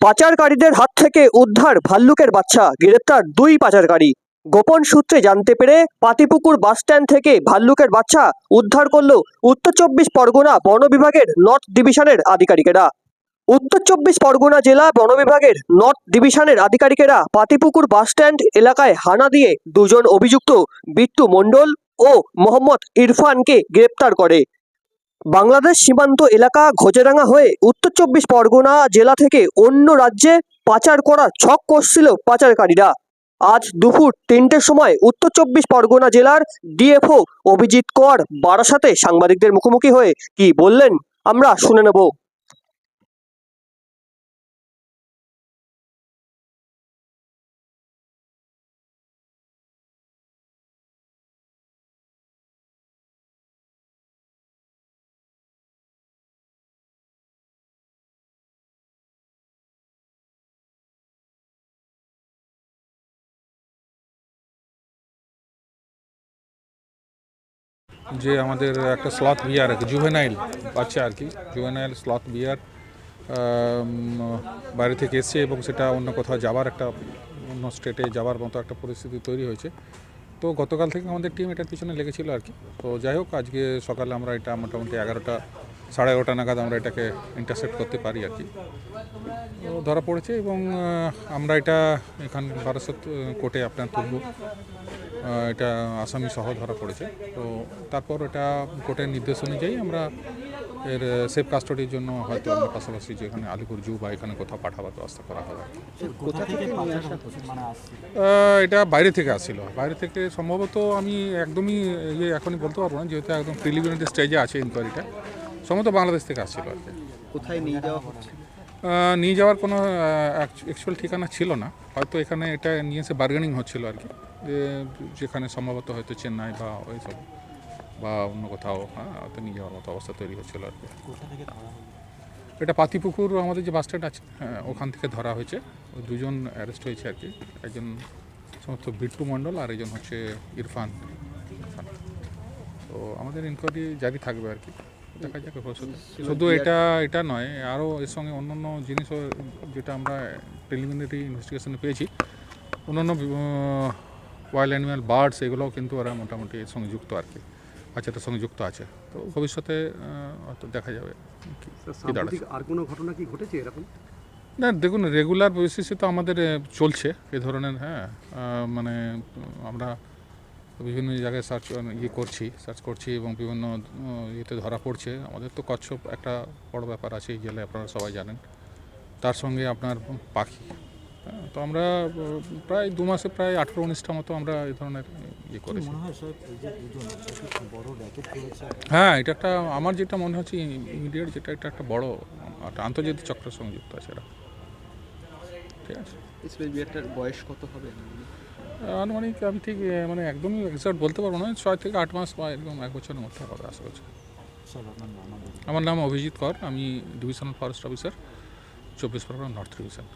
পাচারকারীদের হাত থেকে উদ্ধার ভাল্লুকের বাচ্চা, গ্রেপ্তার 2 পাচারকারী। গোপন সূত্রে জানতে পেরে পাতিপুকুর বাসস্ট্যান্ড থেকে ভাল্লুকের বাচ্চা উদ্ধার করল উত্তর 24 পরগনা বন বিভাগের নর্থ ডিভিশনের আধিকারিকেরা। উত্তর 24 পরগনা জেলা বন বিভাগের নর্থ ডিভিশনের আধিকারিকেরা পাতিপুকুর বাসস্ট্যান্ড এলাকায় হানা দিয়ে 2 জন অভিযুক্ত বিট্টু মণ্ডল ও মোহাম্মদ ইরফানকে গ্রেপ্তার করে। বাংলাদেশ সীমান্ত এলাকা ঘোচেরাঙ্গা হয়ে উত্তর 24 পরগনা জেলা থেকে অন্য রাজ্যে পাচার করা ছক কষছিল পাচারকারীরা। আজ দুপুর 3টের সময় উত্তর 24 পরগনা জেলার ডিএফও অভিজিৎ কর বারাসাতে সাংবাদিকদের মুখোমুখি হয়ে কি বললেন আমরা শুনে নেব। যে আমাদের একটা স্লথ বিয়ার আছে, জুভেনাইল বাচ্চা আর কি, জুভেনাইল স্লথ বিয়ার বাইরে থেকে এসছে এবং সেটা অন্য কোথাও যাওয়ার একটা অন্য স্টেটে যাওয়ার মতো একটা পরিস্থিতি তৈরি হয়েছে। তো গতকাল থেকে আমাদের টিম এটার পিছনে লেগেছিল আর কি। তো যাই হোক, আজকে সকালে আমরা এটা মোটামুটি 11টা সাড়ে 11টা নাগাদ আমরা এটাকে ইন্টারসেপ্ট করতে পারি আর কি। ধরা পড়েছে এবং আমরা এটা এখান বারাসত কোর্টে আপনার তুলব। এটা আসামি সহ ধরা পড়েছে। তো তারপর এটা কোর্টের নির্দেশ অনুযায়ী আমরা এর সেফ কাস্টডির জন্য হয়তো আমরা পাশাপাশি যেখানে আলিপুর জু বা এখানে কোথাও পাঠাবার ব্যবস্থা করা হবে। এটা বাইরে থেকে আসছিল, বাইরে থেকে সম্ভবত আমি একদমই এখনই বলতে পারবো না, যেহেতু একদম প্রিলিমিনারি স্টেজে আছে ইনকোয়ারিটা। সম্ভবত বাংলাদেশ থেকে আসছিল আর কি। কোথায় নিয়ে যাওয়া হচ্ছে? নিয়ে যাওয়ার কোনো অ্যাকচুয়াল ঠিকানা ছিল না, হয়তো এখানে এটা নিয়ে এসে বার্গেনিং হচ্ছিল আর কি, যেখানে সম্ভবত হয়তো চেন্নাই বা ওই সব বা অন্য কোথাও হয়তো নিয়ে যাওয়ার মতো অবস্থা তৈরি হচ্ছিল আর কি। এটা পাতিপুকুর আমাদের যে বাস স্ট্যান্ড আছে, ওখান থেকে ধরা হয়েছে। ওই 2 জন অ্যারেস্ট হয়েছে আর কি। একজন সমস্ত বিট্টু মণ্ডল আর একজন হচ্ছে ইরফান। তো আমাদের ইনকোয়ারি জারি থাকবে আর কি, দেখা যাক। শুধু এটা নয়, আরও এর সঙ্গে অন্যান্য জিনিসও যেটা আমরা প্রিলিমিনারি ইনভেস্টিগেশনে পেয়েছি, অন্যান্য ওয়াইল্ড অ্যানিম্যাল বার্ডস এগুলোও কিন্তু ওরা মোটামুটি এর সঙ্গে যুক্ত আর কি, বাচ্চাটার সঙ্গে যুক্ত আছে। তো ভবিষ্যতে হয়তো দেখা যাবে আর কোনো ঘটনা কি ঘটেছে এরকম? না, দেখুন, রেগুলার বেসিসে তো আমাদের চলছে এ ধরনের। মানে আমরা বিভিন্ন জায়গায় সার্চ করছি এবং বিভিন্ন ইয়েতে ধরা পড়ছে। আমাদের তো কচ্ছপ একটা বড় ব্যাপার আছে এই জেলায়, আপনারা সবাই জানেন। তার সঙ্গে আপনার পাখি। তো আমরা প্রায় 2 মাসে প্রায় 18-19টা মতো আমরা এই ধরনের করেছি। হ্যাঁ, এটা একটা আমার যেটা মনে হচ্ছে ইমিডিয়েট, যেটা এটা একটা বড় আন্তর্জাতিক চক্রের সঙ্গে যুক্ত আছে এরা। ঠিক আছে, বিয়ারটার বয়স কত হবে? আনুমানিক আমি ঠিক মানে একদমই এক্সাক্ট বলতে পারবো না, 6 থেকে 8 মাস বা এরকম 1 বছরের মধ্যে হবে আশা করছি। আমার নাম অভিজিৎ কর, আমি divisional forest officer, 24 Pargana north division.